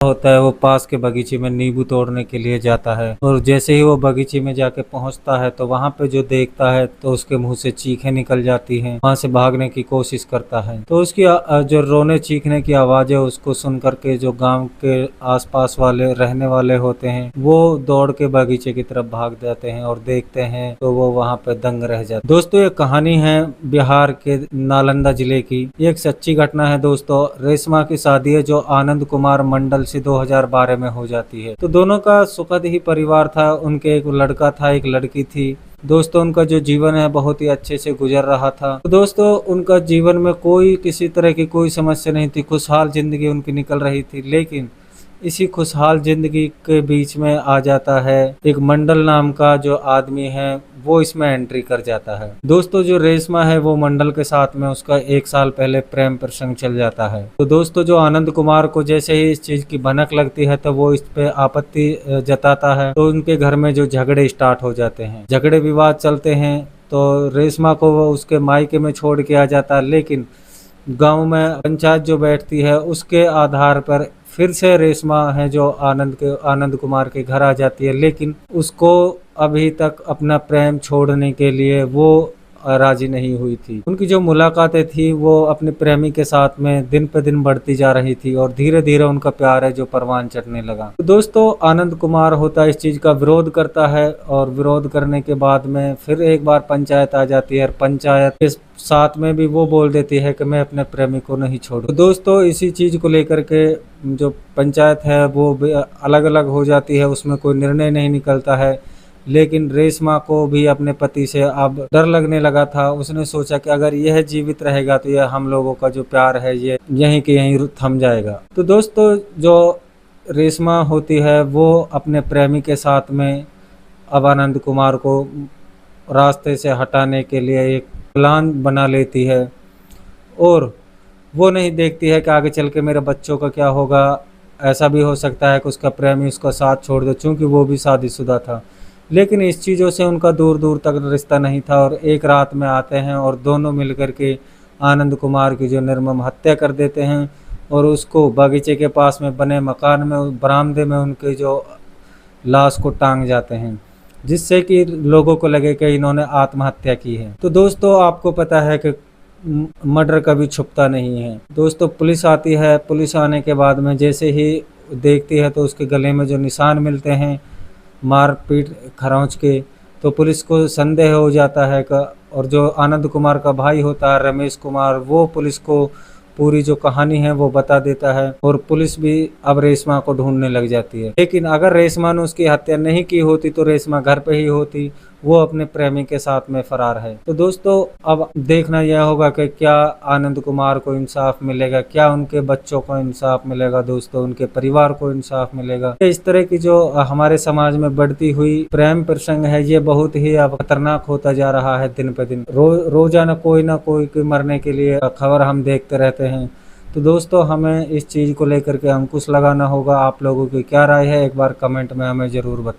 होता है वो पास के बगीचे में नींबू तोड़ने के लिए जाता है और जैसे ही वो बगीचे में जाके पहुंचता है तो वहां पे जो देखता है तो उसके मुंह से चीखें निकल जाती हैं। वहां से भागने की कोशिश करता है तो उसकी जो रोने चीखने की आवाज़ है उसको सुन करके जो गांव के आसपास वाले रहने वाले होते हैं वो दौड़ के बगीचे की तरफ भाग जाते हैं और देखते हैं तो वो वहां पे दंग रह जाते। दोस्तों ये कहानी है बिहार के नालंदा जिले की, ये एक सच्ची घटना है दोस्तों। रेशमा की शादी है जो आनंद कुमार मंडल से 2012 में हो जाती है। तो दोनों का सुखद ही परिवार था, उनके एक लड़का था एक लड़की थी। दोस्तों उनका जो जीवन है बहुत ही अच्छे से गुजर रहा था। तो दोस्तों उनका जीवन में कोई किसी तरह की कोई समस्या नहीं थी, खुशहाल जिंदगी उनकी निकल रही थी। लेकिन इसी खुशहाल जिंदगी के बीच में आ जाता है एक मंडल नाम का जो आदमी है, वो इसमें एंट्री कर जाता है। दोस्तों जो रेशमा है वो मंडल के साथ में उसका 1 साल पहले प्रेम प्रसंग चल जाता है। तो दोस्तों जो आनंद कुमार को जैसे ही इस चीज की भनक लगती है तो वो इस पे आपत्ति जताता है। तो उनके घर में जो झगड़े स्टार्ट हो जाते हैं, झगड़े विवाद चलते हैं। तो रेशमा को वो उसके मायके में छोड़ के आ जाता है। लेकिन गांव में पंचायत जो बैठती है उसके आधार पर फिर से रेशमा है जो आनंद कुमार के घर आ जाती है। लेकिन उसको अभी तक अपना प्रेम छोड़ने के लिए वो राजी नहीं हुई थी। उनकी जो मुलाकातें थी वो अपने प्रेमी के साथ में दिन पे दिन बढ़ती जा रही थी और धीरे धीरे उनका प्यार है जो परवान चढ़ने लगा। तो दोस्तों आनंद कुमार होता है इस चीज का विरोध करता है और विरोध करने के बाद में फिर एक बार पंचायत आ जाती है और पंचायत के साथ में भी वो बोल देती है कि मैं अपने प्रेमी को नहीं छोड़ू। तो दोस्तों इसी चीज को लेकर के जो पंचायत है वो अलग अलग हो जाती है, उसमें कोई निर्णय नहीं निकलता है। लेकिन रेशमा को भी अपने पति से अब डर लगने लगा था। उसने सोचा कि अगर यह जीवित रहेगा तो यह हम लोगों का जो प्यार है ये यहीं के यहीं थम जाएगा। तो दोस्तों जो रेशमा होती है वो अपने प्रेमी के साथ में अब आनंद कुमार को रास्ते से हटाने के लिए एक प्लान बना लेती है और वो नहीं देखती है कि आगे चल के मेरे बच्चों का क्या होगा। ऐसा भी हो सकता है कि उसका प्रेमी उसका साथ छोड़ दे, चूँकि वो भी शादीशुदा था। लेकिन इस चीज़ों से उनका दूर दूर तक रिश्ता नहीं था और एक रात में आते हैं और दोनों मिलकर के आनंद कुमार की जो निर्मम हत्या कर देते हैं और उसको बगीचे के पास में बने मकान में बरामदे में उनके जो लाश को टांग जाते हैं, जिससे कि लोगों को लगे कि इन्होंने आत्महत्या की है। तो दोस्तों आपको पता है कि मर्डर कभी छुपता नहीं है। दोस्तों पुलिस आती है, पुलिस आने के बाद में जैसे ही देखती है तो उसके गले में जो निशान मिलते हैं मारपीट खरोंच के, तो पुलिस को संदेह हो जाता है और जो आनंद कुमार का भाई होता है रमेश कुमार, वो पुलिस को पूरी जो कहानी है वो बता देता है और पुलिस भी अब रेशमा को ढूंढने लग जाती है। लेकिन अगर रेशमा ने उसकी हत्या नहीं की होती तो रेशमा घर पे ही होती, वो अपने प्रेमी के साथ में फरार है। तो दोस्तों अब देखना यह होगा कि क्या आनंद कुमार को इंसाफ मिलेगा, क्या उनके बच्चों को इंसाफ मिलेगा, दोस्तों उनके परिवार को इंसाफ मिलेगा। इस तरह की जो हमारे समाज में बढ़ती हुई प्रेम प्रसंग है ये बहुत ही अब खतरनाक होता जा रहा है दिन पे दिन। रोजाना कोई ना कोई के मरने के लिए खबर हम देखते रहते हैं। तो दोस्तों हमें इस चीज़ को लेकर के अंकुश लगाना होगा। आप लोगों की क्या राय है एक बार कमेंट में हमें ज़रूर बताएं।